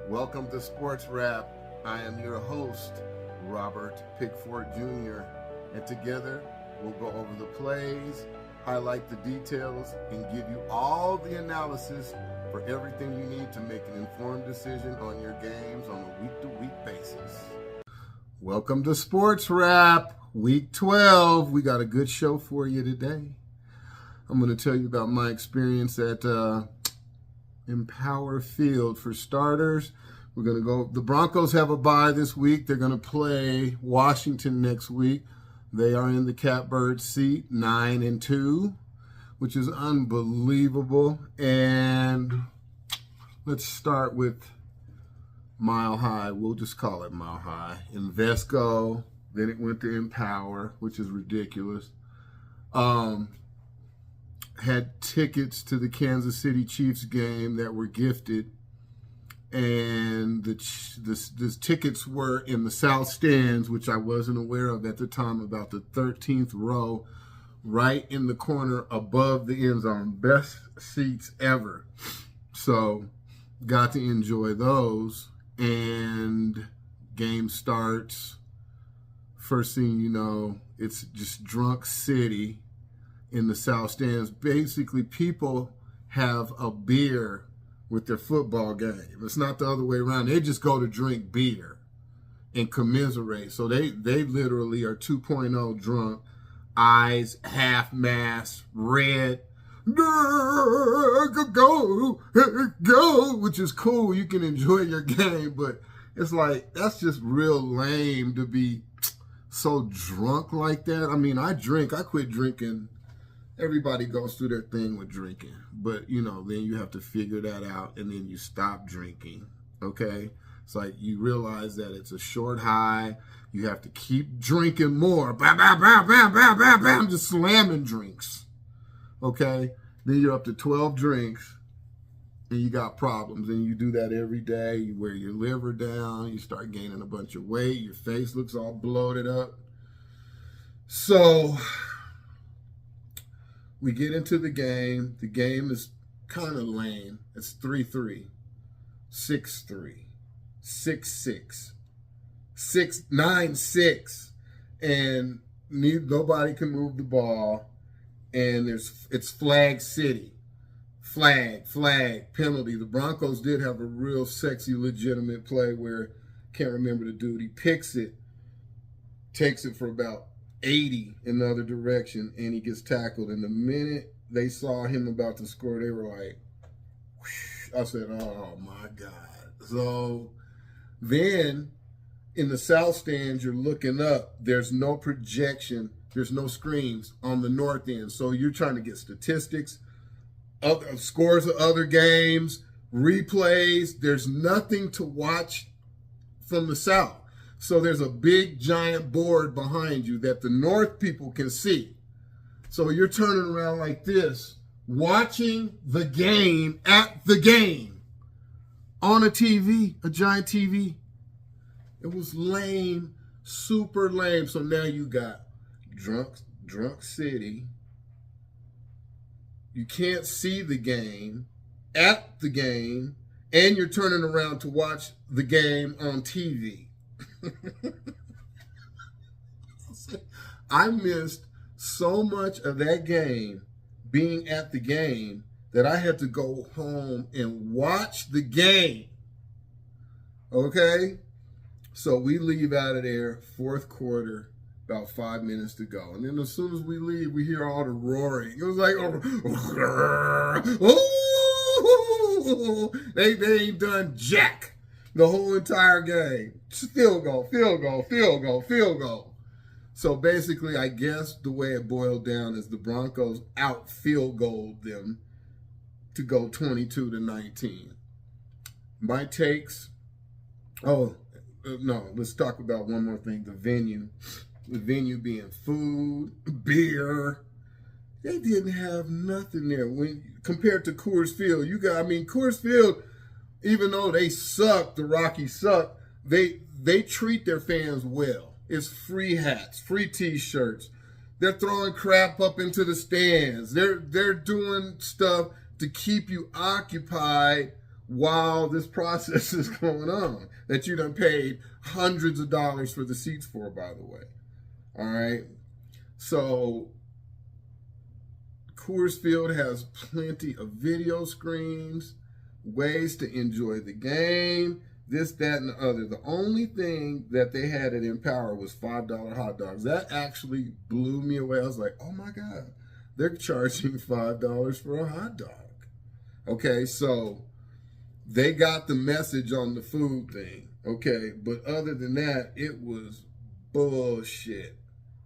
Welcome to Sports Wrap. I am your host, Robert Pickford Jr., and together we'll go over the plays, highlight the details, and give you all the analysis for everything you need to make an informed decision on your games on a week-to-week basis. Welcome to Sports Wrap, Week 12. We got a good show for you today. I'm going to tell you about my experience at Empower Field. For starters, we're going to go. The Broncos have a bye this week. They're going to play Washington next week. They are in the catbird seat, 9-2, which is unbelievable. And let's start with Mile High. We'll just call it Mile High. Invesco. Then it went to Empower, which is ridiculous. Had tickets to the Kansas City Chiefs game that were gifted, and the tickets were in the South Stands, which I wasn't aware of at the time, about the 13th row, right in the corner above the end zone. Best seats ever. So got to enjoy those, and game starts. First thing you know, it's just drunk city in the South Stands. Basically, people have a beer with their football game. It's not the other way around. They just go to drink beer and commiserate. So they literally are 2.0 drunk, eyes half masked, red, go, which is cool. You can enjoy your game, but it's like, that's just real lame to be so drunk like that. I mean, I drink. I quit drinking. Everybody goes through their thing with drinking, but then you have to figure that out, and then you stop drinking. Okay, it's like you realize that it's a short high. You have to keep drinking more. Bam, bam, bam, bam, bam, bam, bam, just slamming drinks. Okay, then you're up to 12 drinks, and you got problems. And you do that every day. You wear your liver down. You start gaining a bunch of weight. Your face looks all bloated up. So we get into the game. The game is kind of lame. It's 3-3, 6-3, 6-6, 9-6, and nobody can move the ball. And it's flag city, flag, penalty. The Broncos did have a real sexy, legitimate play where, can't remember the dude, he picks it, takes it for about 80 in the other direction, and he gets tackled. And the minute they saw him about to score, they were like, whoosh. I said, oh my God. So then in the South Stands, you're looking up. There's no projection. There's no screens on the north end. So you're trying to get statistics, other scores of other games, replays. There's nothing to watch from the South. So there's a big, giant board behind you that the North people can see. So you're turning around like this, watching the game at the game on a TV, a giant TV. It was lame, super lame. So now you got drunk city. You can't see the game at the game, and you're turning around to watch the game on TV. I missed so much of that game being at the game that I had to go home and watch the game. Okay? So we leave out of there, fourth quarter, about 5 minutes to go. And then as soon as we leave, we hear all the roaring. It was like, oh, they ain't done jack the whole entire game. Field goal. So basically, I guess the way it boiled down is the Broncos out field goaled them to go 22-19. My takes, let's talk about one more thing, the venue. The venue being food, beer. They didn't have nothing there. When compared to Coors Field, Coors Field, even though they suck, the Rockies suck, they treat their fans well. It's free hats, free T-shirts. They're throwing crap up into the stands. They're doing stuff to keep you occupied while this process is going on that you done paid hundreds of dollars for the seats for, by the way. All right. So Coors Field has plenty of video screens, ways to enjoy the game, this, that, and the other. The only thing that they had at Empower was $5 hot dogs. That actually blew me away. I was like, oh my God, they're charging $5 for a hot dog. Okay, so they got the message on the food thing. Okay, but other than that, it was bullshit.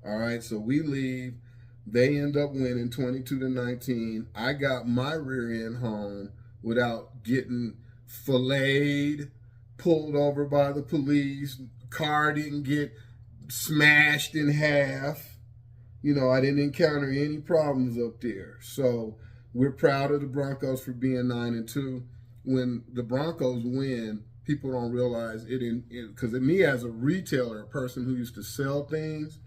All right, so we leave. They end up winning 22-19. I got my rear end home without getting filleted, pulled over by the police. Car didn't get smashed in half. You know, I didn't encounter any problems up there. So we're proud of the Broncos for being 9-2. When the Broncos win, people don't realize it, because me as a retailer, a person who used to sell things,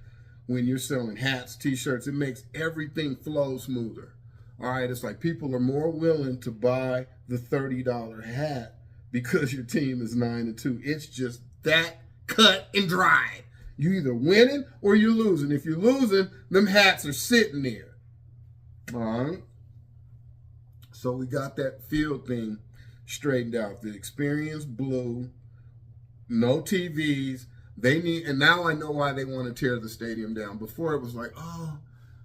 when you're selling hats, t-shirts, it makes everything flow smoother. All right, it's like people are more willing to buy the $30 hat because your team is 9-2. It's just that cut and dried. You either winning or you're losing. If you're losing, them hats are sitting there. All right. So we got that field thing straightened out. The experience blew. No TVs. They need, and now I know why they want to tear the stadium down. Before it was like, oh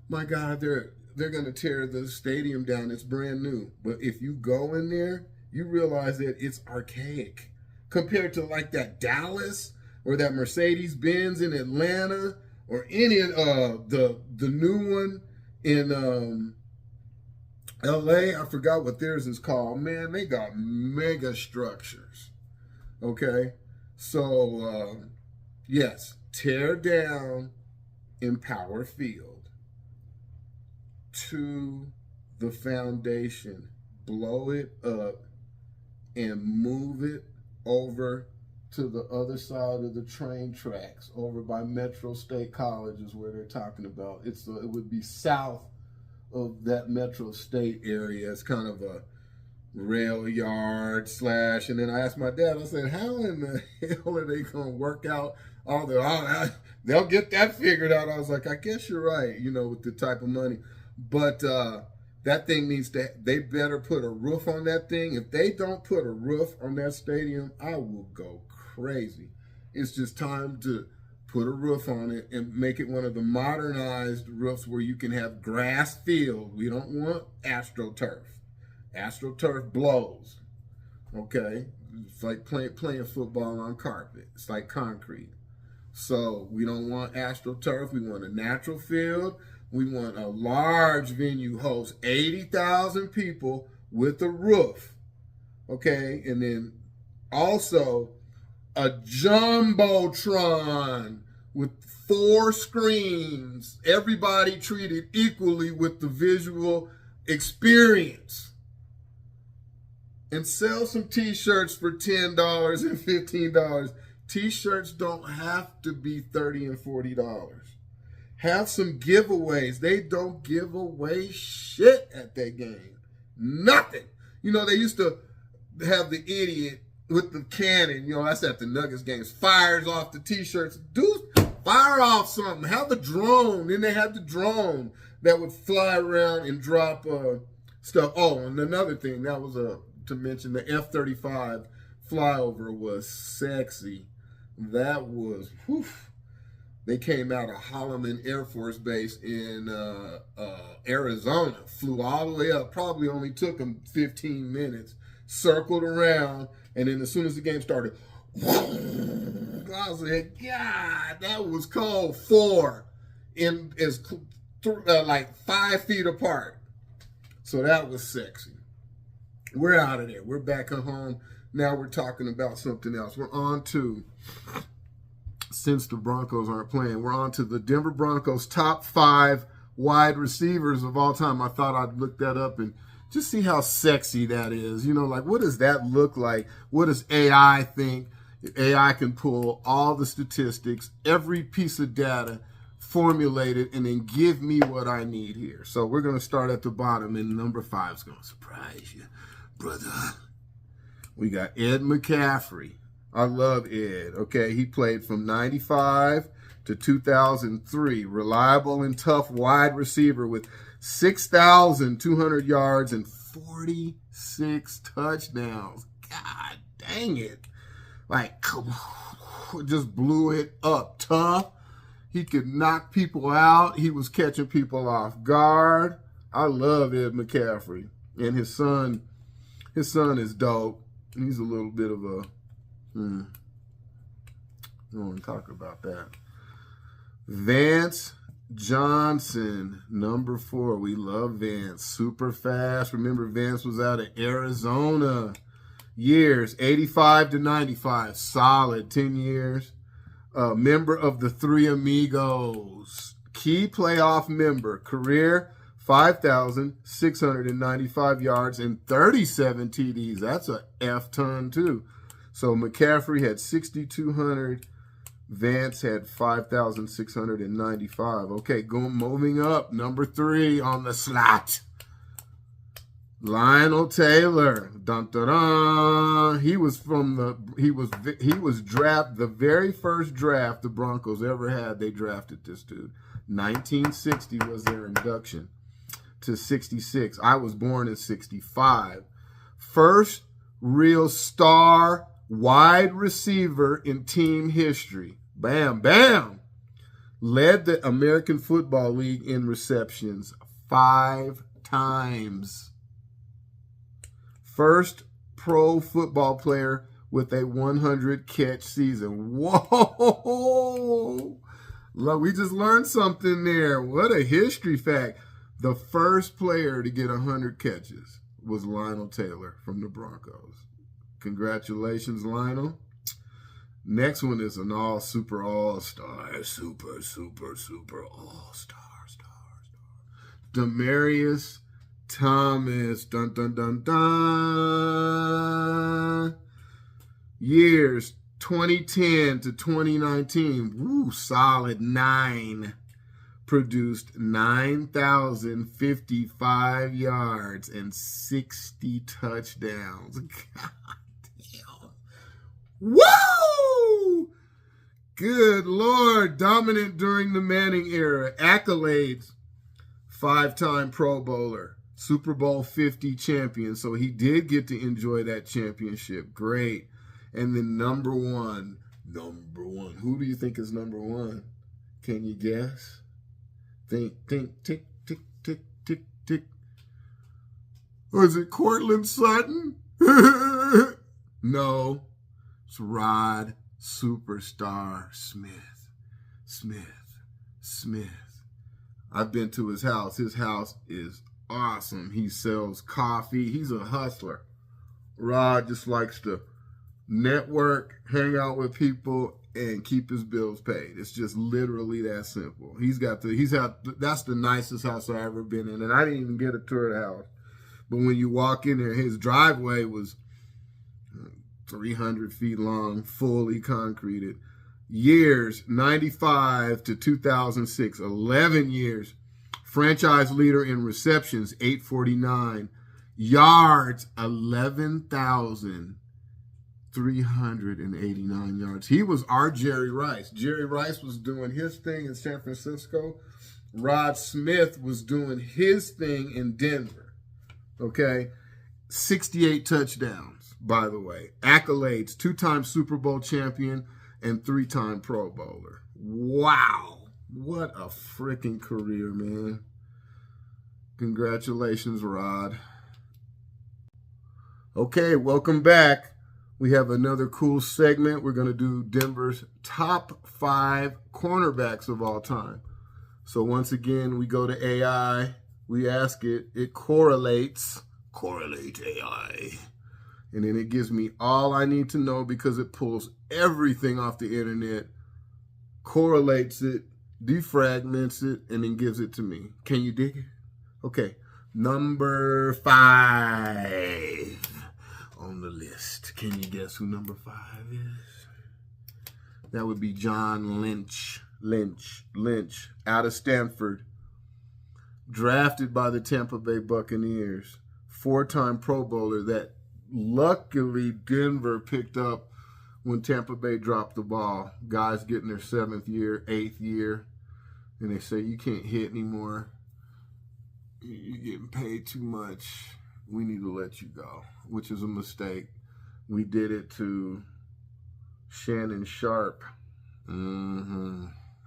my God, they're going to tear the stadium down. It's brand new. But if you go in there, you realize that it's archaic compared to like that Dallas or that Mercedes-Benz in Atlanta or any of the new one in LA. I forgot what theirs is called. Man, they got mega structures. Okay, so yes, tear down Empower Field to the foundation, blow it up, and move it over to the other side of the train tracks, over by Metro State College is where they're talking about. It would be south of that Metro State area. It's kind of a rail yard slash. And then I asked my dad, I said, how in the hell are they going to work out all the, they'll get that figured out. I was like, I guess you're right, you know, with the type of money. But that thing needs to, they better put a roof on that thing. If they don't put a roof on that stadium, I will go crazy. It's just time to put a roof on it and make it one of the modernized roofs where you can have grass field. We don't want AstroTurf. AstroTurf blows, okay? It's like playing football on carpet. It's like concrete. So we don't want AstroTurf. We want a natural field. We want a large venue host 80,000 people with a roof, okay? And then also a jumbotron with 4 screens, everybody treated equally with the visual experience. And sell some t-shirts for $10 and $15. T-shirts don't have to be $30 and $40. Have some giveaways. They don't give away shit at that game. Nothing. You know, they used to have the idiot with the cannon, you know, that's at the Nuggets games, fires off the t-shirts. Dude, fire off something. Have a drone. Then they had the drone that would fly around and drop stuff. Oh, and another thing, that was to mention, the F-35 flyover was sexy. That was, whew. They came out of Holloman Air Force Base in Arizona, flew all the way up, probably only took them 15 minutes, circled around, and then as soon as the game started, I was like, God, that was called 4 in like 5 feet apart. So that was sexy. We're out of there. We're back at home. Now we're talking about something else. We're on to, since the Broncos aren't playing, we're on to the Denver Broncos top 5 wide receivers of all time. I thought I'd look that up and just see how sexy that is. You know, like, what does that look like? What does AI think? AI can pull all the statistics, every piece of data, formulate it, and then give me what I need here. So we're going to start at the bottom, and number 5 is going to surprise you, brother. We got Ed McCaffrey. I love Ed. Okay, he played from 95 to 2003. Reliable and tough wide receiver with 6,200 yards and 46 touchdowns. God dang it. Like, just blew it up. Tough. He could knock people out. He was catching people off guard. I love Ed McCaffrey. And his son is dope. He's a little bit of a, I don't want to talk about that. Vance Johnson, number 4. We love Vance. Super fast. Remember, Vance was out of Arizona. Years, 85 to 95. Solid 10 years. Member of the Three Amigos. Key playoff member. Career 5,695 yards and 37 TDs. That's a F-ton too. So McCaffrey had 6,200. Vance had 5,695. Okay, moving up. Number 3 on the slot. Lionel Taylor. Dun, dun, dun. He was drafted the very first draft the Broncos ever had. They drafted this dude. 1960 was their induction to 66. I was born in 65. First real star wide receiver in team history. Bam, bam. Led the American Football League in receptions 5 times. First pro football player with a 100-catch season. Whoa! Look, we just learned something there. What a history fact. The first player to get 100 catches was Lionel Taylor from the Broncos. Congratulations, Lionel. Next one is an all-star. Super all-star. Demaryius Thomas. Dun, dun, dun, dun. Years 2010 to 2019. Woo, solid 9. Produced 9,055 yards and 60 touchdowns. God damn. Woo! Good Lord. Dominant during the Manning era. Accolades. 5-time Pro Bowler. Super Bowl 50 champion. So he did get to enjoy that championship. Great. And then number one. Who do you think is number 1? Can you guess? Think, tick, tick, tick, tick, tick. Was it Cortland Sutton? No. It's Rod Superstar Smith. I've been to his house. His house is awesome. He sells coffee. He's a hustler. Rod just likes to network, hang out with people, and keep his bills paid. It's just literally that simple. That's the nicest house I've ever been in, and I didn't even get a tour of the house. But when you walk in there, his driveway was 300 feet long, fully concreted. Years, 95 to 2006, 11 years. Franchise leader in receptions, 849. Yards, 11,389 yards. He was our Jerry Rice. Jerry Rice was doing his thing in San Francisco. Rod Smith was doing his thing in Denver. Okay? 68 touchdowns, by the way. Accolades, 2-time Super Bowl champion and 3-time Pro Bowler. Wow. What a freaking career, man. Congratulations, Rod. Okay, welcome back. We have another cool segment. We're going to do Denver's top 5 cornerbacks of all time. So once again, we go to AI. We ask it. It correlates. Correlate AI. And then it gives me all I need to know because it pulls everything off the internet, correlates it, defragments it, and then gives it to me. Can you dig it? Okay. Number 5 on the list. Can you guess who number 5 is? That would be John Lynch. Lynch out of Stanford. Drafted by the Tampa Bay Buccaneers. 4-time Pro Bowler that luckily, Denver picked up when Tampa Bay dropped the ball. Guys getting their 7th year, 8th year, and they say, you can't hit anymore. You're getting paid too much. We need to let you go, which is a mistake. We did it to Shannon Sharp. A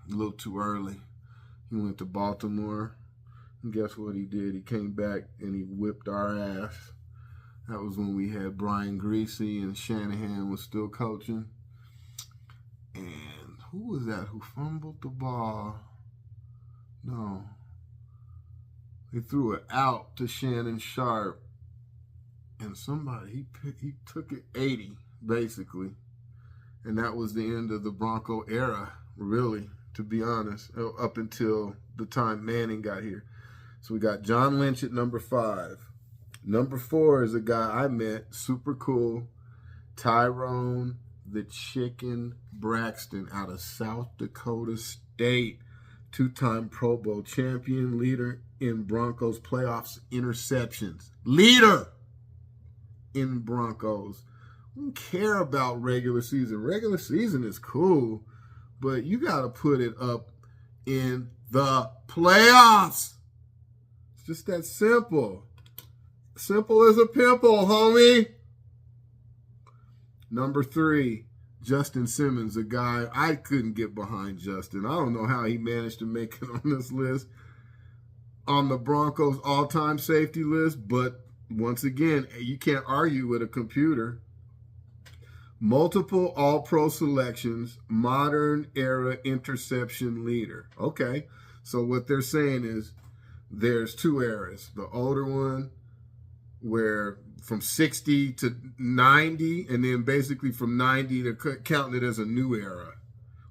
little too early. He went to Baltimore. And guess what he did? He came back and he whipped our ass. That was when we had Brian Greasy and Shanahan was still coaching. And who was that who fumbled the ball? No. They threw it out to Shannon Sharp. And somebody, he took it 80, basically. And that was the end of the Bronco era, really, to be honest, up until the time Manning got here. So we got John Lynch at number 5. Number 4 is a guy I met, super cool, Tyrone the Chicken Braxton out of South Dakota State, 2-time Pro Bowl champion, leader in Broncos playoffs interceptions. Leader in Broncos. I don't care about regular season. Regular season is cool, but you got to put it up in the playoffs. It's just that simple. Simple as a pimple, homie. Number 3, Justin Simmons, a guy I couldn't get behind. Justin, I don't know how he managed to make it on this list, on the Broncos all-time safety list, but once again, you can't argue with a computer. Multiple All-Pro selections, modern era interception leader. Okay, so what they're saying is there's 2 eras. The older one, where from 60 to 90, and then basically from 90 to counting it as a new era.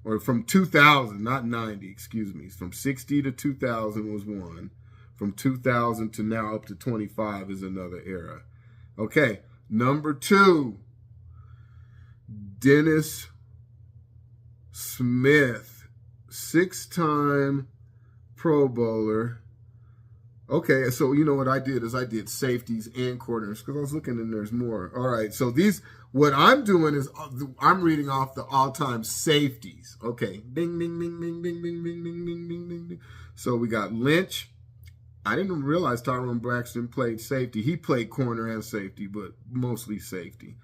Or from 2000, not 90, excuse me. From 60 to 2000 was one. From 2000 to now up to 25 is another era. Okay, number 2, Dennis Smith, 6-time Pro Bowler. Okay, so you know what I did is I did safeties and corners because I was looking and there's more. All right, so what I'm doing is I'm reading off the all-time safeties. Okay, ding, ding, ding, ding, ding, ding, ding, ding, ding, ding, ding, ding. So we got Lynch. I didn't realize Tyrone Braxton played safety. He played corner and safety, but mostly safety.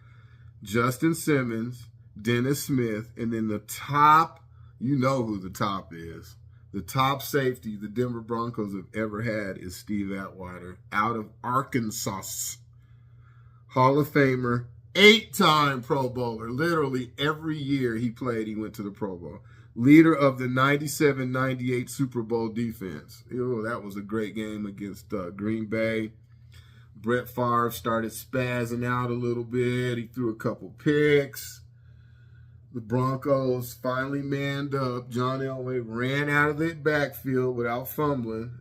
Justin Simmons, Dennis Smith, and then the top, you know who the top is. The top safety the Denver Broncos have ever had is Steve Atwater out of Arkansas. Hall of Famer, 8-time Pro Bowler. Literally every year he played, he went to the Pro Bowl. Leader of the 97-98 Super Bowl defense. Ew, that was a great game against Green Bay. Brett Favre started spazzing out a little bit. He threw a couple picks. The Broncos finally manned up. John Elway ran out of the backfield without fumbling.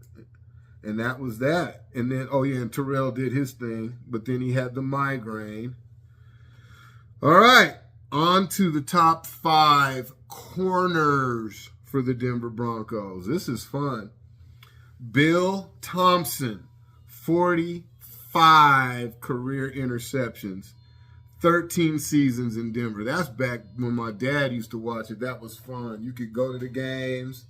And that was that. And then, and Terrell did his thing. But then he had the migraine. All right. On to the top 5 corners for the Denver Broncos. This is fun. Bill Thompson, 45 career interceptions. 13 seasons in Denver. That's back when my dad used to watch it. That was fun. You could go to the games,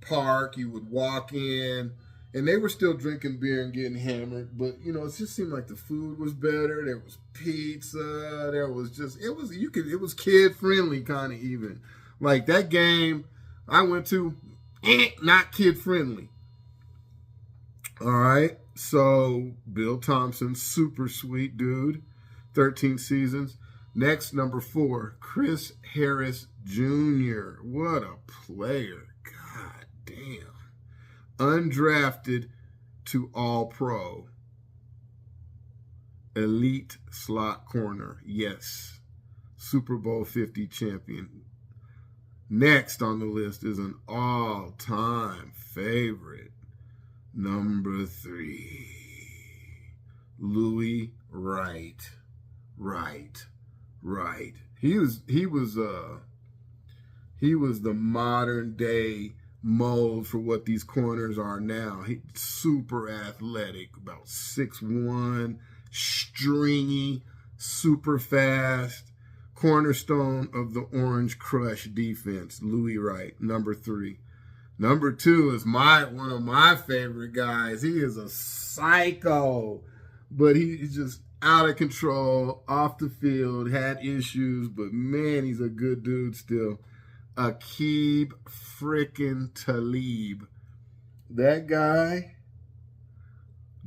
park, you would walk in, and they were still drinking beer and getting hammered. But, it just seemed like the food was better. There was pizza. There was just, it was kid-friendly kind of even. Like that game I went to, not kid-friendly. All right. So, Bill Thompson, super sweet dude. 13 seasons. Next, number 4, Chris Harris Jr. What a player. God damn. Undrafted to All-Pro. Elite slot corner. Yes. Super Bowl 50 champion. Next on the list is an all-time favorite. Number 3. Louis Wright. Right. He was the modern day mold for what these corners are now. He's super athletic, about 6'1", stringy, super fast, cornerstone of the Orange Crush defense, Louis Wright, number 3. Number 2 is one of my favorite guys. He is a psycho, but he's just out of control, off the field, had issues, but man, he's a good dude still. Aqib freaking Talib. That guy,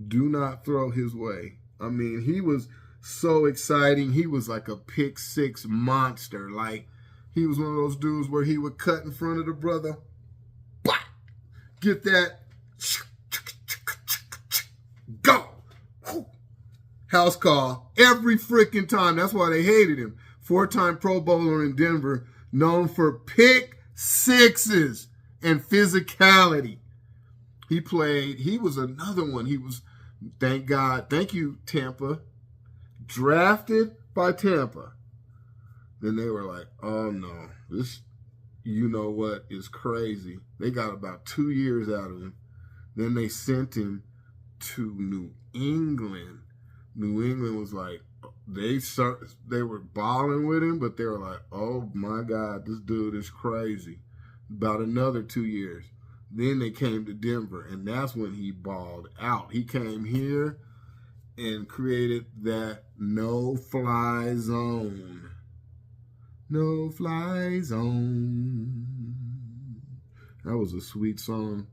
do not throw his way. I mean, he was so exciting. He was like a pick 6 monster. Like, he was one of those dudes where he would cut in front of the brother. Get that. Go. House call every freaking time. That's why they hated him. 4-time Pro Bowler in Denver, known for pick 6s and physicality. He was another one. He was, thank God, thank you, Tampa, drafted by Tampa. Then they were like, oh no, this, you know what, is crazy. They got about 2 years out of him. Then they sent him to New England. New England was like, they were balling with him, but they were like, oh my God, this dude is crazy. About another 2 years. Then they came to Denver, and that's when he balled out. He came here and created that no-fly zone. No-fly zone. That was a sweet song.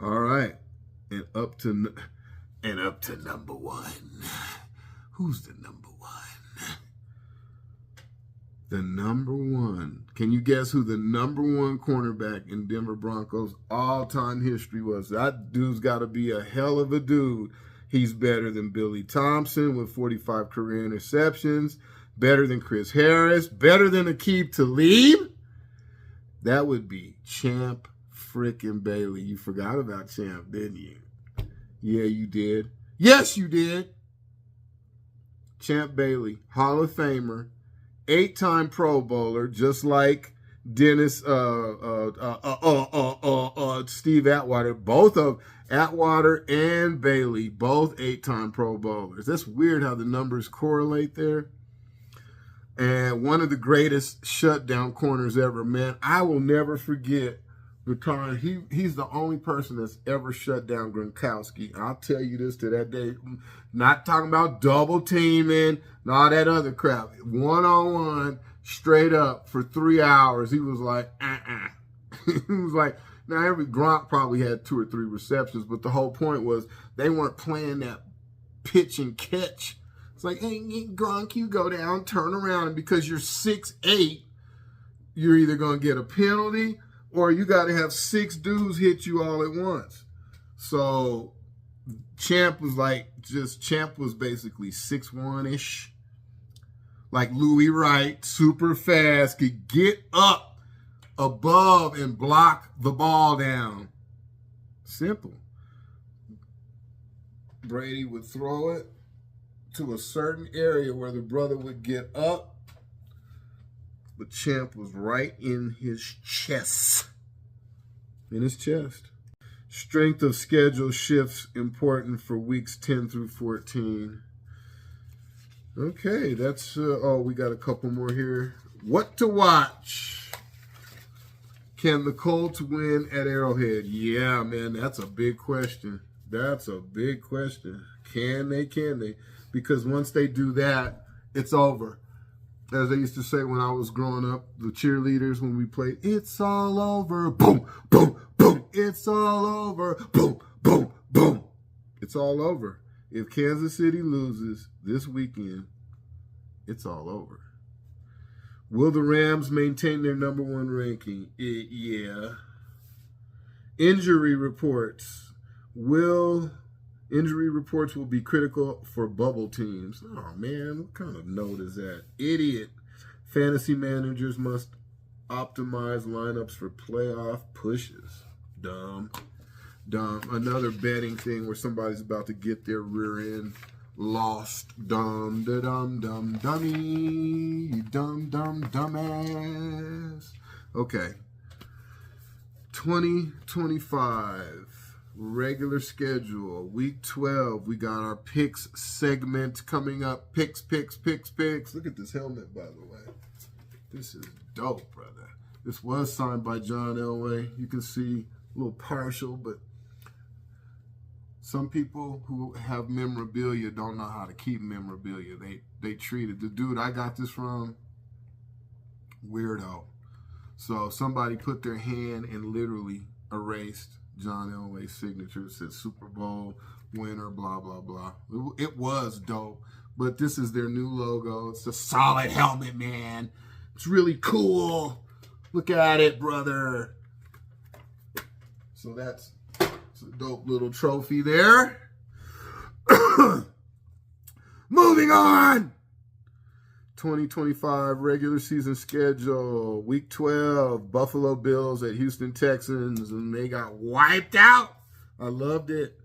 All right. And up to number 1. Who's the number 1? The number 1. Can you guess who the number 1 cornerback in Denver Broncos all-time history was? That dude's got to be a hell of a dude. He's better than Billy Thompson with 45 career interceptions, better than Chris Harris, better than Aqib Talib. That would be Champ frickin' Bailey. You forgot about Champ, didn't you? Yeah, you did. Yes, you did. Champ Bailey, Hall of Famer, 8-time Pro Bowler, just like Dennis, Steve Atwater. Both of Atwater and Bailey, both 8-time Pro Bowlers. That's weird how the numbers correlate there. And one of the greatest shutdown corners ever, man. I will never forget the time he's the only person that's ever shut down Gronkowski. I'll tell you this to that day. Not talking about double teaming and all that other crap. 1-on-1, straight up for 3 hours. He was like, He was like, now every Gronk probably had 2 or 3 receptions, but the whole point was they weren't playing that pitch and catch. It's like, hey, Gronk, you go down, turn around, and because you're 6'8", you're either going to get a penalty or you got to have 6 dudes hit you all at once. So Champ was basically 6'1"-ish. Like Louis Wright, super fast, could get up above and block the ball down. Simple. Brady would throw it to a certain area where the brother would get up, but Champ was right in his chest. In his chest. Strength of schedule shifts important for weeks 10 through 14. Okay, that's, we got a couple more here. What to watch? Can the Colts win at Arrowhead? Yeah, man, that's a big question. That's a big question. Can they? Because once they do that, it's over. As they used to say when I was growing up, the cheerleaders, when we played, it's all over, boom, boom, boom, it's all over, boom, boom, boom. It's all over. If Kansas City loses this weekend, it's all over. Will the Rams maintain their number 1 ranking? Yeah. Injury reports will be critical for bubble teams. Oh, man, what kind of note is that? Idiot. Fantasy managers must optimize lineups for playoff pushes. Dumb. Another betting thing where somebody's about to get their rear end lost. Dumb, dummy. You dumb, dumbass. Okay. 2025. regular schedule, week 12. We got our picks segment coming up. Picks. Look at this helmet, by the way. This is dope, brother. This was signed by John Elway. You can see a little partial, but some people who have memorabilia don't know how to keep memorabilia. They treat it. The dude I got this from, weirdo. So somebody put their hand and literally erased John Elway's signature. It said Super Bowl winner, blah, blah, blah. It was dope, but this is their new logo. It's a solid helmet, man. It's really cool. Look at it, brother. So that's a dope little trophy there. Moving on. 2025 regular season schedule. Week 12, Buffalo Bills at Houston Texans, and they got wiped out. I loved it.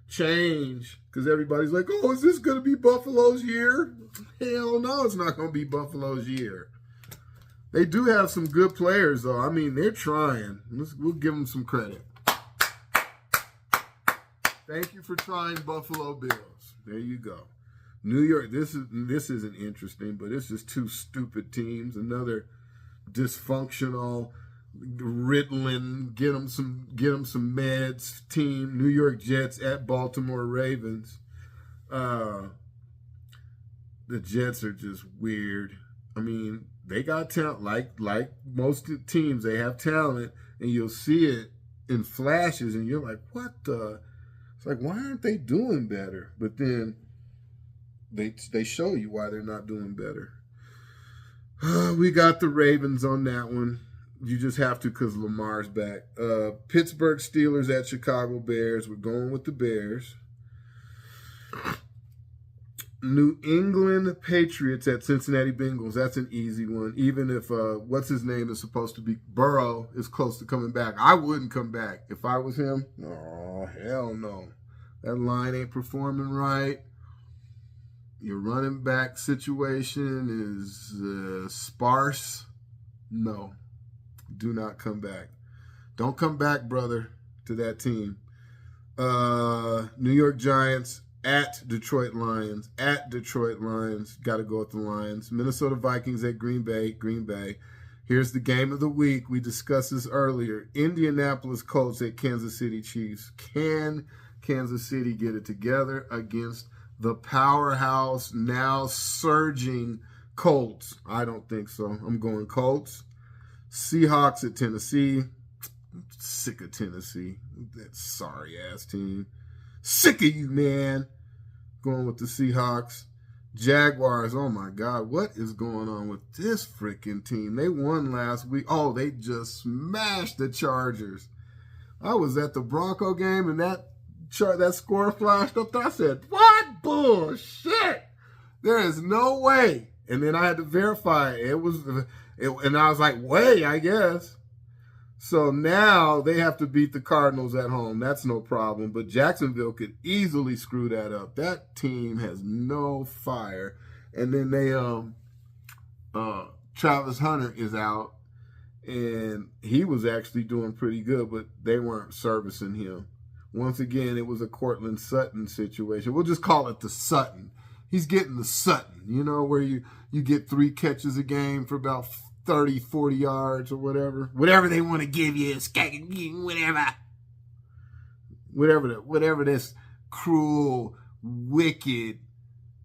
Change. Because everybody's like, oh, is this going to be Buffalo's year? Hell no, it's not going to be Buffalo's year. They do have some good players, though. I mean, they're trying. We'll give them some credit. Thank you for trying, Buffalo Bills. There you go. New York, this isn't interesting, but it's just two stupid teams. Another dysfunctional, Ritalin, get them some meds team. New York Jets at Baltimore Ravens. The Jets are just weird. I mean, they got talent. Like most teams, they have talent, and you'll see it in flashes, and you're like, what the? It's like, why aren't they doing better? But then they show you why they're not doing better. We got the Ravens on that one. You just have to because Lamar's back. Pittsburgh Steelers at Chicago Bears. We're going with the Bears. New England Patriots at Cincinnati Bengals. That's an easy one. Even if, what's his name is supposed to be, Burrow is close to coming back. I wouldn't come back. If I was him, oh, hell no. That line ain't performing right. Your running back situation is sparse. No, do not come back. Don't come back, brother, to that team. New York Giants at Detroit Lions. At Detroit Lions. Got to go with the Lions. Minnesota Vikings at Green Bay. Green Bay. Here's the game of the week. We discussed this earlier. Indianapolis Colts at Kansas City Chiefs. Can Kansas City get it together against the powerhouse, now surging Colts? I don't think so. I'm going Colts. Seahawks at Tennessee. I'm sick of Tennessee. That sorry-ass team. Sick of you, man. Going with the Seahawks. Jaguars, oh my God, what is going on with this freaking team? They won last week. Oh, they just smashed the Chargers. I was at the Bronco game, and that score flashed up there. I said, what bullshit? There is no way. And then I had to verify it. And I was like, way, I guess. So now they have to beat the Cardinals at home. That's no problem. But Jacksonville could easily screw that up. That team has no fire. And then they Travis Hunter is out. And he was actually doing pretty good, but they weren't servicing him. Once again, it was a Cortland Sutton situation. We'll just call it the Sutton. He's getting the Sutton, you know, where you get 3 catches a game for about 30, 40 yards or whatever. Whatever they want to give you, whatever this cruel, wicked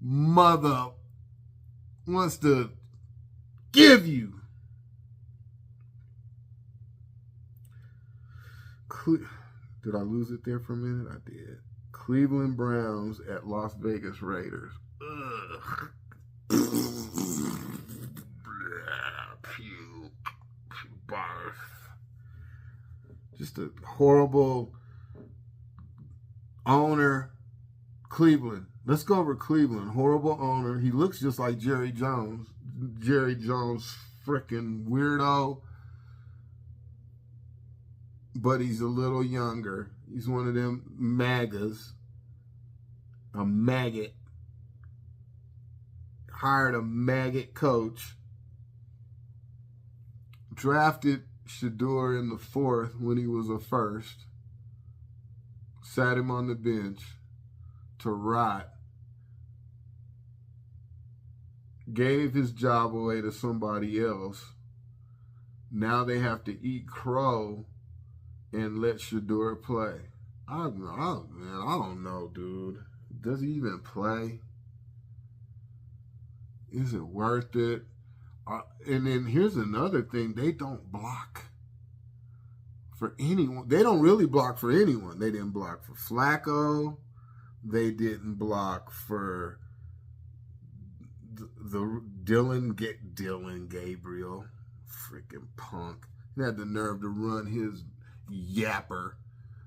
mother wants to give you. Did I lose it there for a minute? I did. Cleveland Browns at Las Vegas Raiders. Ugh. Barf. Just a horrible owner. Cleveland. Let's go over Cleveland. Horrible owner. He looks just like Jerry Jones. Jerry Jones, freaking weirdo. But he's a little younger. He's one of them MAGAs. A maggot. Hired a maggot coach. Drafted Shador in the 4th when he was a first. sat him on the bench to rot, gave his job away to somebody else. Now they have to eat crow and let Shedeur play. I don't know, dude. Does he even play? Is it worth it? And then here's another thing. They don't block for anyone. They don't really block for anyone. They didn't block for Flacco. They didn't block for the Dylan Gabriel. Freaking punk. He had the nerve to run his yapper.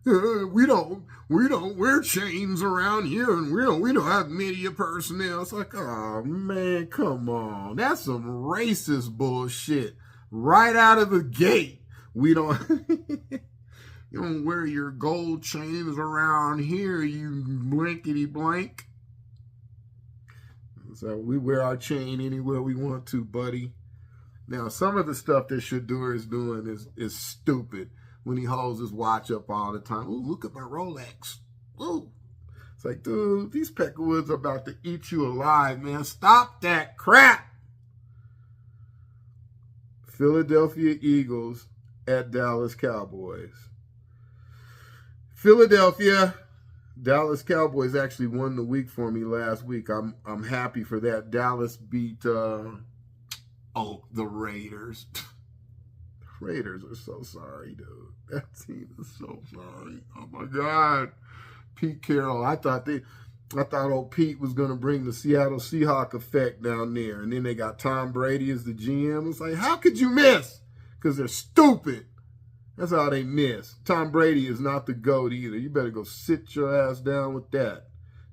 We don't wear chains around here, and we don't have media personnel. It's like, oh man, come on. That's some racist bullshit. Right out of the gate. We don't you don't wear your gold chains around here, you blankety blank. So we wear our chain anywhere we want to, buddy. Now, some of the stuff that Shedeur is doing is stupid. When he holds his watch up all the time. Ooh, look at my Rolex. Ooh. It's like, dude, these Peckerwoods are about to eat you alive, man. Stop that crap. Philadelphia Eagles at Dallas Cowboys. Philadelphia, Dallas Cowboys actually won the week for me last week. I'm happy for that. Dallas beat the Raiders. Raiders are so sorry, dude. That team is so sorry. Oh my God. Pete Carroll. I thought old Pete was gonna bring the Seattle Seahawks effect down there. And then they got Tom Brady as the GM. It's like, how could you miss? Because they're stupid. That's how they miss. Tom Brady is not the GOAT either. You better go sit your ass down with that.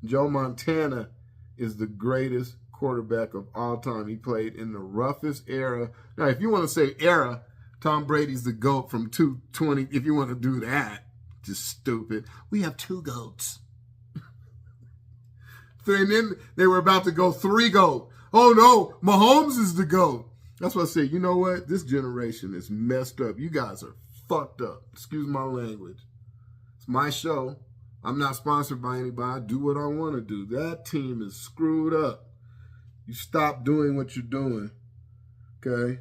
Joe Montana is the greatest quarterback of all time. He played in the roughest era. Now, if you want to say era, Tom Brady's the GOAT from 220. If you want to do that, just stupid. We have 2 GOATs. And then they were about to go 3 GOAT. Oh no, Mahomes is the GOAT. That's what I say. You know what? This generation is messed up. You guys are fucked up. Excuse my language. It's my show. I'm not sponsored by anybody. I do what I want to do. That team is screwed up. You stop doing what you're doing. Okay?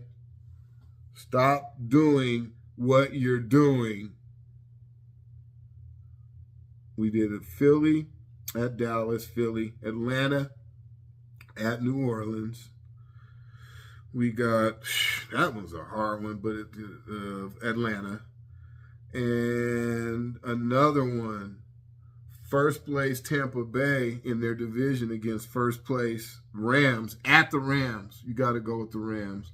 Stop doing what you're doing. We did it Philly at Dallas, Philly, Atlanta at New Orleans. We got, that was a hard one, but Atlanta. And another one, first place Tampa Bay in their division against first place Rams at the Rams. You got to go with the Rams.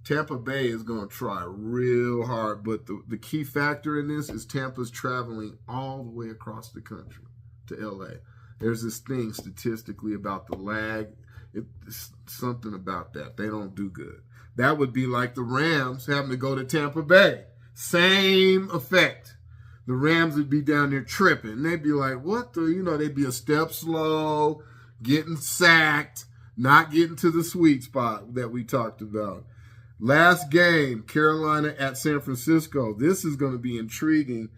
Tampa Bay is going to try real hard, but the key factor in this is Tampa's traveling all the way across the country to L.A. There's this thing statistically about the lag. It's something about that. They don't do good. That would be like the Rams having to go to Tampa Bay. Same effect. The Rams would be down there tripping. They'd be like, what the, they'd be a step slow, getting sacked, not getting to the sweet spot that we talked about. Last game, Carolina at San Francisco. This is going to be intriguing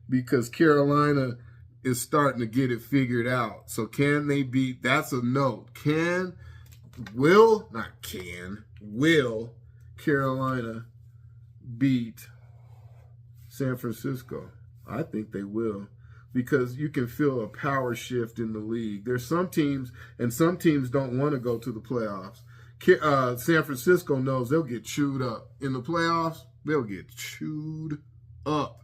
because Carolina is starting to get it figured out. So can they beat? That's a note. Will Carolina beat San Francisco? I think they will, because you can feel a power shift in the league. There's some teams, and some teams don't want to go to the playoffs. San Francisco knows they'll get chewed up. In the playoffs, they'll get chewed up.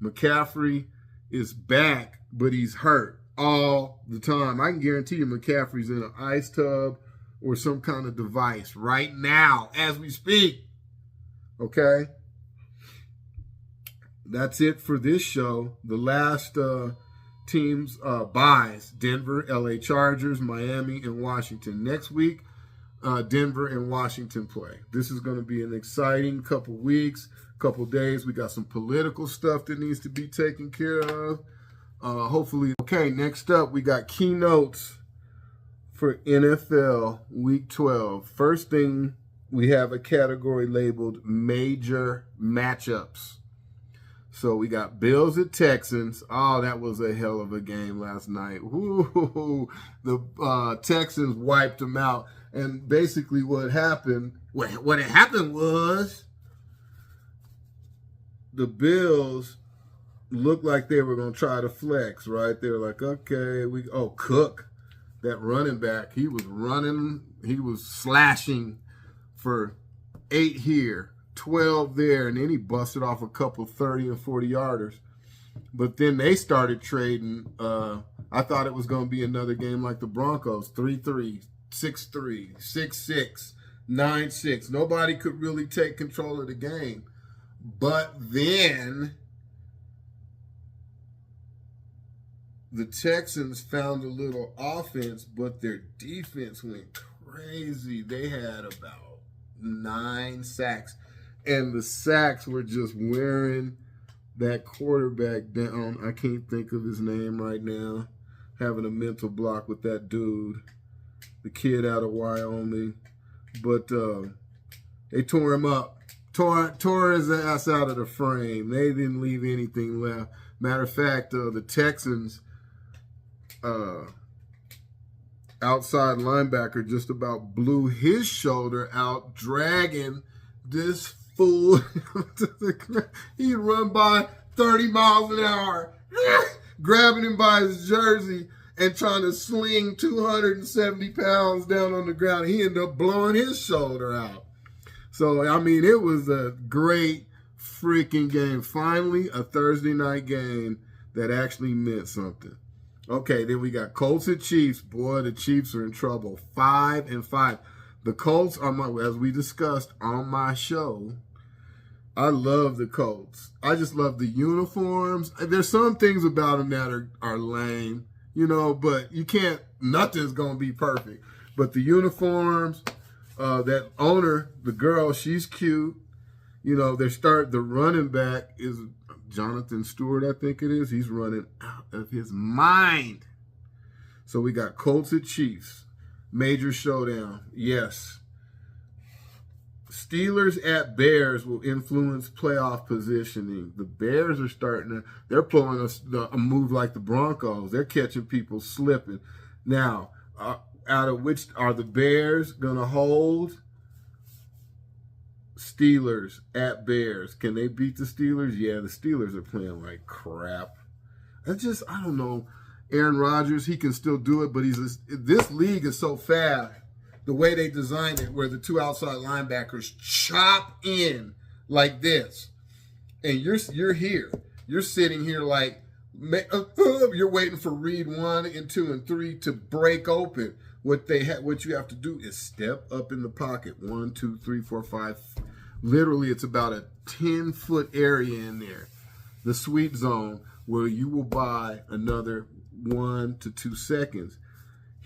McCaffrey is back, but he's hurt all the time. I can guarantee you McCaffrey's in an ice tub or some kind of device right now as we speak. Okay? That's it for this show. The last teams buys: Denver, LA Chargers, Miami, and Washington. Next week, Denver and Washington play. This is going to be an exciting couple weeks, couple days. We got some political stuff that needs to be taken care of. Hopefully. Okay, next up, we got keynotes for NFL Week 12. First thing, we have a category labeled Major Matchups. So we got Bills at Texans. Oh, that was a hell of a game last night. Woo! The Texans wiped them out. And basically what happened was the Bills looked like they were going to try to flex, right? They were like, okay, Cook, that running back, he was running, he was slashing for 8 here, 12 there, and then he busted off a couple 30 and 40 yarders. But then they started trading. I thought it was going to be another game like the Broncos, 3-3, 6-3, 6-6, 9-6. Nobody could really take control of the game. But then the Texans found a little offense, but their defense went crazy. They had about 9 sacks. And the sacks were just wearing that quarterback down. I can't think of his name right now. Having a mental block with that dude, the kid out of Wyoming. But they tore him up. Tore his ass out of the frame. They didn't leave anything left. Matter of fact, the Texans outside linebacker just about blew his shoulder out, dragging this fool to the ground. He'd run by 30 miles an hour, grabbing him by his jersey and trying to sling 270 pounds down on the ground. He ended up blowing his shoulder out. So, I mean, it was a great freaking game. Finally, a Thursday night game that actually meant something. Okay, then we got Colts and Chiefs. Boy, the Chiefs are in trouble. 5-5. The Colts are as we discussed on my show. I love the Colts. I just love the uniforms. There's some things about them that are lame, but you can't, nothing's going to be perfect. But the uniforms, that owner, the girl, she's cute. The running back is Jonathan Stewart, I think it is. He's running out of his mind. So we got Colts and Chiefs. Major showdown. Yes. Steelers at Bears will influence playoff positioning. The Bears are they're pulling a move like the Broncos. They're catching people slipping. Now, out of which are the Bears going to hold? Steelers at Bears. Can they beat the Steelers? Yeah, the Steelers are playing like crap. I don't know. Aaron Rodgers, he can still do it, but this league is so fast. The way they designed it, where the 2 outside linebackers chop in like this, and you're here. You're sitting here like you're waiting for read 1 and 2 and 3 to break open. What you have to do is step up in the pocket. 1, 2, 3, 4, 5. Literally, it's about a 10-foot area in there. The sweet zone, where you will buy another 1 to 2 seconds.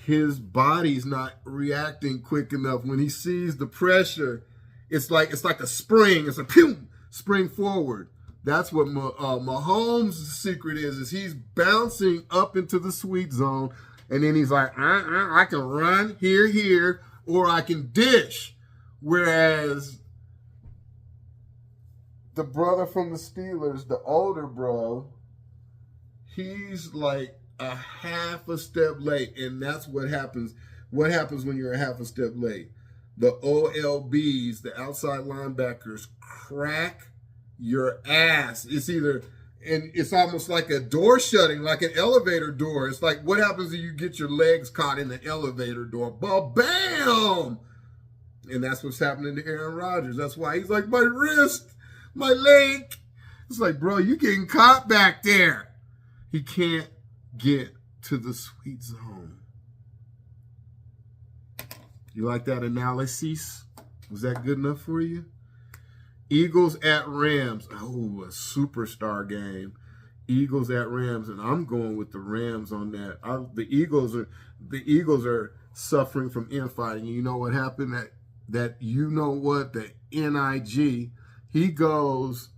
His body's not reacting quick enough. When he sees the pressure, it's like a spring. It's a pew, spring forward. That's what Mahomes' secret is he's bouncing up into the sweet zone, and then he's like, I can run here, or I can dish. Whereas the brother from the Steelers, the older bro, he's like a half a step late, and that's what happens. What happens when you're a half a step late? The OLBs, the outside linebackers, crack your ass. It's almost like a door shutting, like an elevator door. It's like, what happens if you get your legs caught in the elevator door? Bam! And that's what's happening to Aaron Rodgers. That's why he's like, my wrist, my leg. It's like, bro, you getting caught back there. He can't get to the sweet zone. You like that analysis? Was that good enough for you? Eagles at Rams. Oh, a superstar game. Eagles at Rams, and I'm going with the Rams on that. The Eagles are suffering from infighting. You know what happened? The NIG, he goes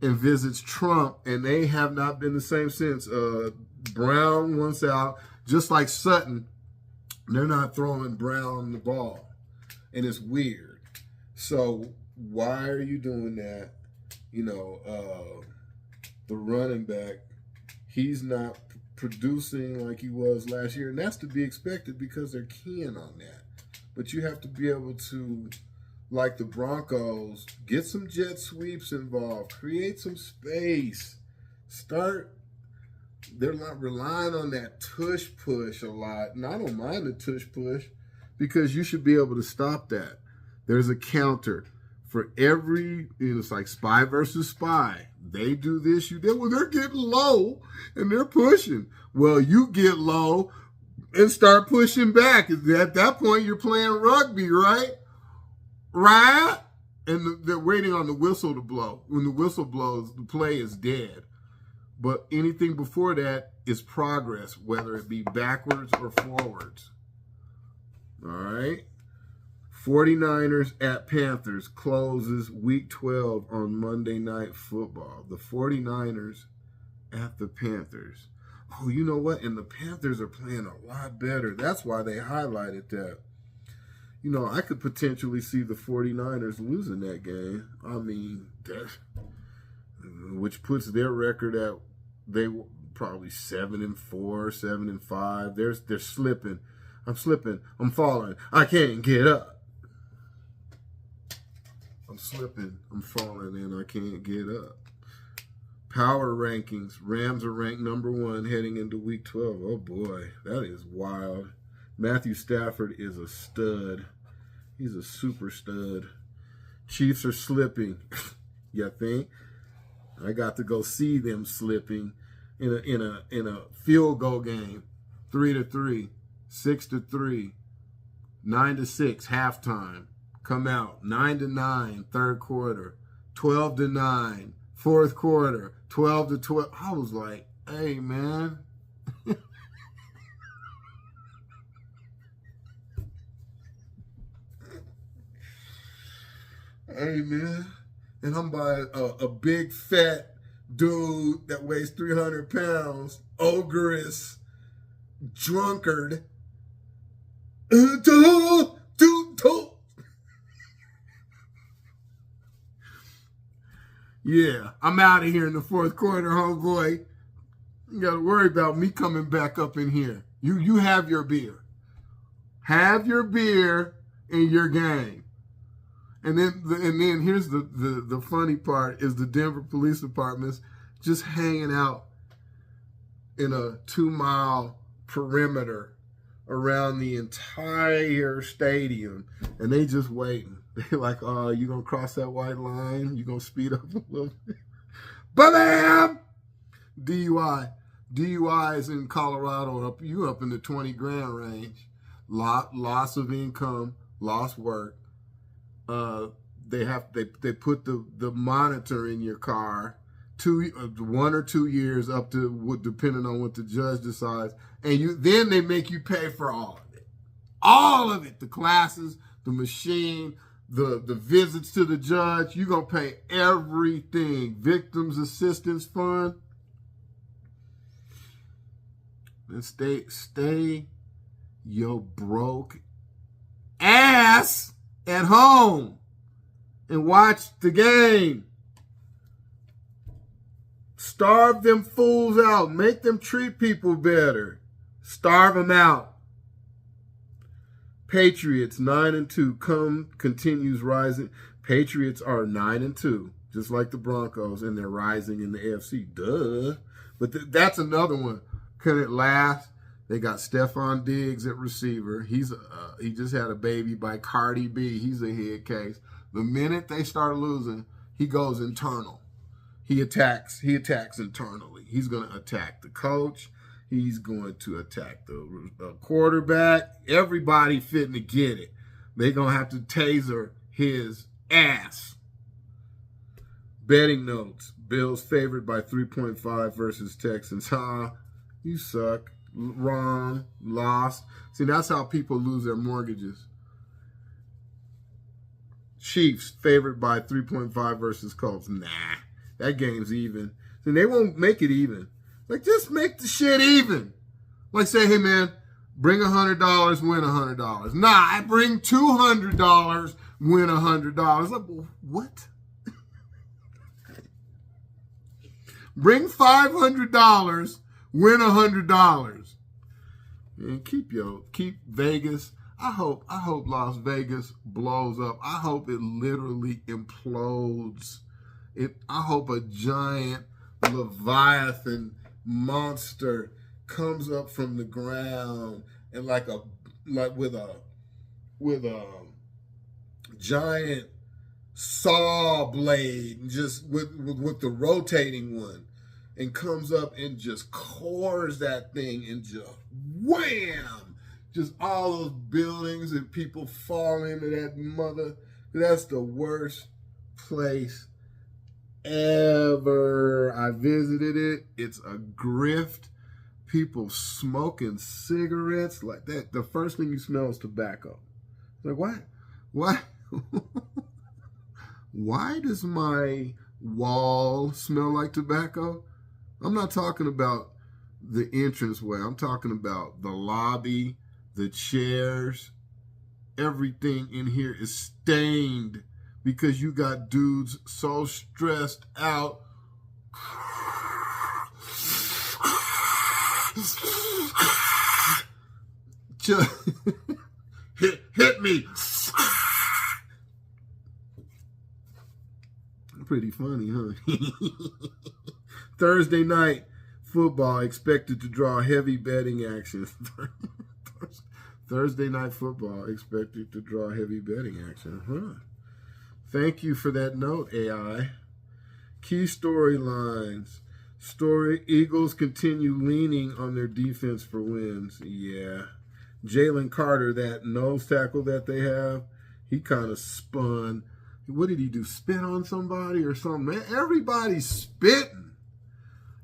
and visits Trump, and they have not been the same since. Brown wants out, just like Sutton. They're not throwing Brown the ball, and it's weird. So why are you doing that? the running back, he's not producing like he was last year. And that's to be expected because they're keying on that. But you have to be able to, like the Broncos, get some jet sweeps involved, create some space, they're not relying on that tush push a lot. And I don't mind the tush push because you should be able to stop that. There's a counter for every, it's like spy versus spy. They do this, you do. Well, they're getting low and they're pushing. Well, you get low and start pushing back. At that point, you're playing rugby, right? Right? And they're waiting on the whistle to blow. When the whistle blows, the play is dead. But anything before that is progress, whether it be backwards or forwards. All right? 49ers at Panthers closes Week 12 on Monday Night Football. The 49ers at the Panthers. Oh, you know what? And the Panthers are playing a lot better. That's why they highlighted that. You know, I could potentially see the 49ers losing that game. I mean, which puts their record at, they were probably 7-4, 7-5. They're slipping. I'm slipping. I'm falling. I can't get up. I'm slipping. I'm falling, and I can't get up. Power rankings. Rams are ranked number 1 heading into Week 12. Oh, boy. That is wild. Matthew Stafford is a stud. He's a super stud. Chiefs are slipping. You think? I got to go see them slipping in a field goal game. 3-3, 6-3, 9-6 halftime. Come out 9-9 third quarter, 12-9 fourth quarter, 12-12. I was like, hey man. Hey man. And I'm by a big fat dude that weighs 300 pounds, ogreous, drunkard. Yeah, I'm out of here in the fourth quarter, homeboy. You got to worry about me coming back up in here. You have your beer. Have your beer in your game. And then here's the funny part is the Denver Police Department's just hanging out in a 2-mile perimeter around the entire stadium, and they just waiting. They're like, oh, you gonna cross that white line? You gonna speed up a little bit? Bam! DUI. DUIs in Colorado you up in the 20 grand range. Loss of income, lost work. They put the monitor in your car 1 or 2 years up to depending on what the judge decides, and then they make you pay for all of it, the classes, the machine, the visits to the judge. You're gonna pay everything. Victims Assistance Fund. And stay your broke ass at home and watch the game. Starve them fools out. Make them treat people better. Starve them out. Patriots 9-2 continues rising. Patriots are 9-2, just like the Broncos, and they're rising in the AFC. Duh. But that's another one. Can it last? They got Stephon Diggs at receiver. he just had a baby by Cardi B. He's a head case. The minute they start losing, he goes internal. He attacks internally. He's going to attack the coach. He's going to attack the quarterback. Everybody fitting to get it. They're going to have to taser his ass. Betting notes. Bills favored by 3.5 versus Texans. You suck. Wrong. Lost. See, that's how people lose their mortgages. Chiefs favored by 3.5 versus Colts. Nah, that game's even. See, they won't make it even. Like, just make the shit even. Like, say, hey, man, bring $100, win $100. Nah, I bring $200, win $100. Like, what? Bring $500, win $100. And keep Vegas. I hope Las Vegas blows up. I hope it literally implodes. I hope a giant Leviathan monster comes up from the ground and with a giant saw blade, just with the rotating one, and comes up and just cores that thing and just wham! Just all those buildings and people fall into that mother. That's the worst place ever. I visited it. It's a grift. People smoking cigarettes like that. The first thing you smell is tobacco. Like, what? What? Why does my wall smell like tobacco? I'm not talking about the entranceway. I'm talking about the lobby, the chairs. Everything in here is stained because you got dudes so stressed out. Hit me. Pretty funny, huh? Thursday night football expected to draw heavy betting action. Thursday night football expected to draw heavy betting action. Huh. Thank you for that note, AI. Key storylines. Eagles continue leaning on their defense for wins. Yeah. Jalen Carter, that nose tackle that they have, he kind of spun. What did he do? Spit on somebody or something? Man, everybody's spitting.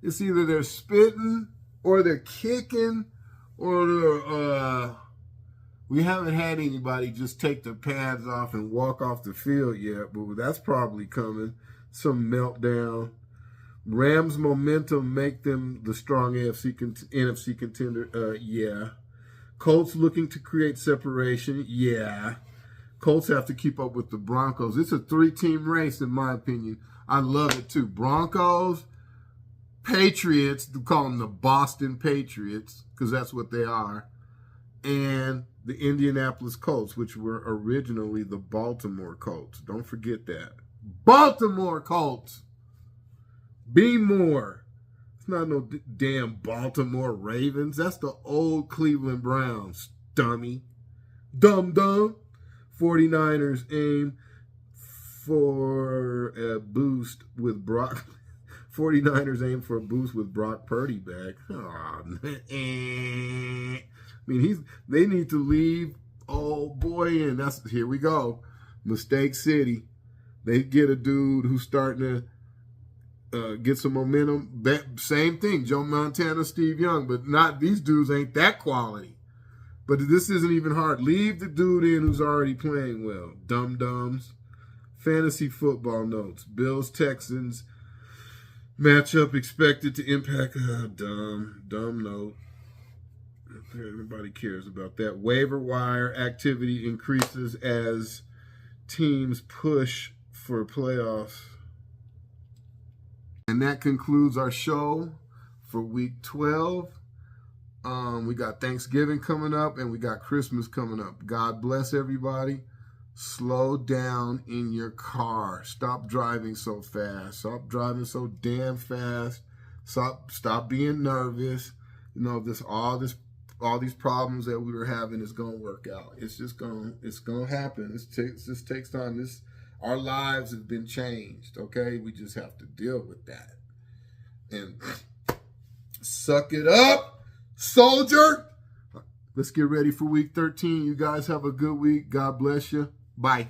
It's either they're spitting or they're kicking or they're, we haven't had anybody just take their pads off and walk off the field yet, but that's probably coming. Some meltdown. Rams' momentum make them the strong NFC contender. Yeah. Colts looking to create separation. Yeah. Colts have to keep up with the Broncos. It's a 3-team race, in my opinion. I love it, too. Broncos, Patriots, they call them the Boston Patriots, because that's what they are, and the Indianapolis Colts, which were originally the Baltimore Colts. Don't forget that. Baltimore Colts. Be more. It's not no damn Baltimore Ravens. That's the old Cleveland Browns, dummy. Dumb. 49ers aim for a boost with Brock. 49ers aim for a boost with Brock Purdy back. Oh, man. I mean, they need to leave old boy in. Here we go. Mistake City. They get a dude who's starting to get some momentum. Same thing, Joe Montana, Steve Young, but not these dudes ain't that quality. But this isn't even hard. Leave the dude in who's already playing well. Dum-dums. Fantasy football notes. Bills, Texans. Matchup expected to impact. Dumb note. Everybody cares about that. Waiver wire activity increases as teams push for playoffs. And that concludes our show for week 12. We got Thanksgiving coming up and we got Christmas coming up. God bless everybody. Slow down in your car. Stop driving so fast. Stop driving so damn fast. Stop being nervous. You know, all these problems that we were having is gonna work out. It's gonna happen. It just takes time. Our lives have been changed. Okay, we just have to deal with that and suck it up. Soldier, let's get ready for week 13. You guys have a good week. God bless you. Bye.